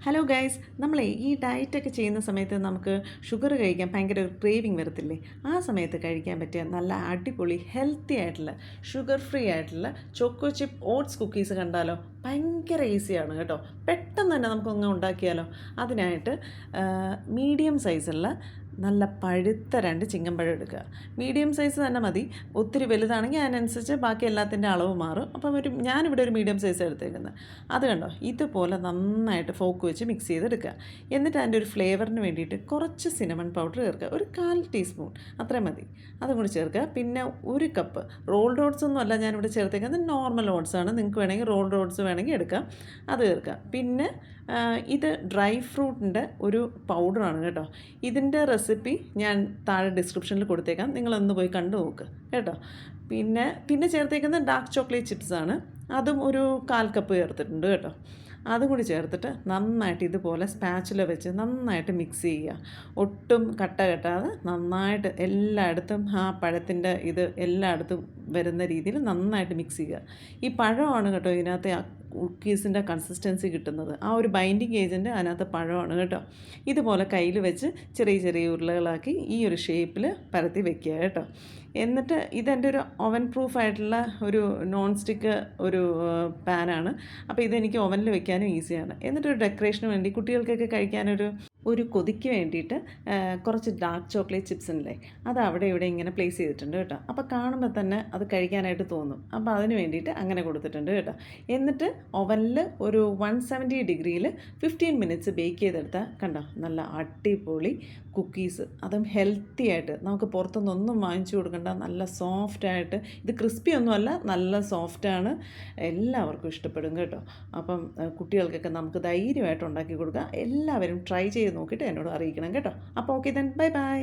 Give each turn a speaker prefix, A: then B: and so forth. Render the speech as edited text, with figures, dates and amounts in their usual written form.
A: Hello guys, നമ്മളെ ഈ ഡയറ്റൊക്കെ ചെയ്യുന്ന സമയത്ത് നമുക്ക് ഷുഗർ കഴിക്കാൻ ഭയങ്കര ഒരു ക്രേവിങ് വരത്തില്ലേ? ആ സമയത്ത് കഴിക്കാൻ പറ്റിയ നല്ല അടിപൊളി ഹെൽത്തി ആയിട്ടുള്ള ഷുഗർ ഫ്രീ ആയിട്ടുള്ള ചോക്കോ ചിപ്പ് ഓട്സ് കുക്കീസ് കണ്ടാലോ? ഭയങ്കര ഈസിയാണ് കേട്ടോ. പെട്ടെന്ന് തന്നെ നമുക്കൊന്ന് ഉണ്ടാക്കിയാലോ? അതിനായിട്ട് മീഡിയം സൈസുള്ള നല്ല പഴുത്ത 2 ചിങ്ങമ്പഴം എടുക്കുക. മീഡിയം സൈസ് തന്നെ മതി. ഒത്തിരി വലുതാണെങ്കിൽ അതിനനുസരിച്ച് ബാക്കി എല്ലാത്തിൻ്റെ അളവ് മാറും. അപ്പം ഞാനിവിടെ ഒരു മീഡിയം സൈസ് എടുത്തേക്കുന്നത്. അത് കണ്ടോ, ഇതുപോലെ നന്നായിട്ട് ഫോക്ക് വെച്ച് മിക്സ് ചെയ്തെടുക്കുക. എന്നിട്ട് അതിൻ്റെ ഒരു ഫ്ലേവറിന് വേണ്ടിയിട്ട് കുറച്ച് സിനമൺ പൗഡർ ചേർക്കുക. ഒരു 1/4 ടീസ്പൂൺ അത്രയും മതി. അതും കൂടി ചേർക്കുക. പിന്നെ 1 കപ്പ് റോൾഡ് ഓട്സ് ഒന്നും അല്ല ഞാനിവിടെ ചേർത്തേക്കുന്നത്, നോർമൽ ഓട്സ് ആണ്. നിങ്ങൾക്ക് വേണമെങ്കിൽ റോൾഡ് ഓട്സ് വേണമെങ്കിൽ എടുക്കാം, അത് ചേർക്കുക. പിന്നെ ഇത് ഡ്രൈ ഫ്രൂട്ടിൻ്റെ ഒരു പൗഡറാണ് കേട്ടോ. ഇതിൻ്റെ റെസിപ്പി ഞാൻ താഴെ ഡിസ്ക്രിപ്ഷനിൽ കൊടുത്തേക്കാം, നിങ്ങളൊന്ന് പോയി കണ്ടു നോക്ക് കേട്ടോ. പിന്നെ ചേർത്തേക്കുന്ന ഡാർക്ക് ചോക്ലേറ്റ് ചിപ്സാണ്, അതും ഒരു 1/4 കപ്പ് ചേർത്തിട്ടുണ്ട് കേട്ടോ. അതും കൂടി ചേർത്തിട്ട് നന്നായിട്ട് ഇതുപോലെ സ്പാച്ചുല വെച്ച് നന്നായിട്ട് മിക്സ് ചെയ്യുക. ഒട്ടും കട്ട കെട്ടാതെ നന്നായിട്ട് എല്ലായിടത്തും ആ പഴത്തിൻ്റെ ഇത് എല്ലായിടത്തും വരുന്ന രീതിയിൽ നന്നായിട്ട് മിക്സ് ചെയ്യുക. ഈ പഴമാണ് കേട്ടോ ഇതിനകത്തെ കുക്കീസിൻ്റെ കൺസിസ്റ്റൻസി കിട്ടുന്നത്. ആ ഒരു ബൈൻഡിങ് ഏജൻറ്റ് അതിനകത്ത് പഴമാണ് കേട്ടോ. ഇതുപോലെ കയ്യിൽ വെച്ച് ചെറിയ ചെറിയ ഉരുളകളാക്കി ഈ ഒരു ഷേപ്പിൽ പരത്തി വെക്കുക കേട്ടോ. എന്നിട്ട് ഇതെൻ്റെ ഒരു ഓവൻ പ്രൂഫ് ആയിട്ടുള്ള ഒരു നോൺ സ്റ്റിക്ക് ഒരു പാനാണ്. അപ്പോൾ ഇതെനിക്ക് ഓവനിൽ വെക്കാനും ഈസിയാണ്. എന്നിട്ടൊരു ഡെക്കറേഷന് വേണ്ടി കുട്ടികൾക്കൊക്കെ ഒരു കൊതിക്ക് വേണ്ടിയിട്ട് കുറച്ച് ഡാർക്ക് ചോക്ലേറ്റ് ചിപ്സ് ഉണ്ടല്ലേ, അത് അവിടെ ഇവിടെ ഇങ്ങനെ പ്ലേസ് ചെയ്തിട്ടുണ്ട് കേട്ടോ. അപ്പോൾ കാണുമ്പോൾ തന്നെ അത് കഴിക്കാനായിട്ട് തോന്നും. അപ്പോൾ അതിന് വേണ്ടിയിട്ട് അങ്ങനെ കൊടുത്തിട്ടുണ്ട് കേട്ടോ. എന്നിട്ട് ഓവനിൽ ഒരു 170 ഡിഗ്രിയിൽ 15 മിനിറ്റ്സ് ബേക്ക് ചെയ്തെടുത്താൽ കണ്ടോ നല്ല അടിപൊളി കുക്കീസ്, അതും ഹെൽത്തി ആയിട്ട്. നമുക്ക് പുറത്തുനിന്നൊന്നും വാങ്ങിച്ചു കൊടുക്കണ്ട, നല്ല സോഫ്റ്റായിട്ട്. ഇത് ക്രിസ്പി ഒന്നുമല്ല, നല്ല സോഫ്റ്റാണ്. എല്ലാവർക്കും ഇഷ്ടപ്പെടും കേട്ടോ. അപ്പം കുട്ടികൾക്കൊക്കെ നമുക്ക് ധൈര്യമായിട്ട് ഉണ്ടാക്കി കൊടുക്കാം. എല്ലാവരും ട്രൈ ചെയ്ത് നോക്കിയിട്ട് എന്നോട് അറിയിക്കണം കേട്ടോ. അപ്പോൾ ഓക്കെ ദെൻ, ബൈ ബൈ.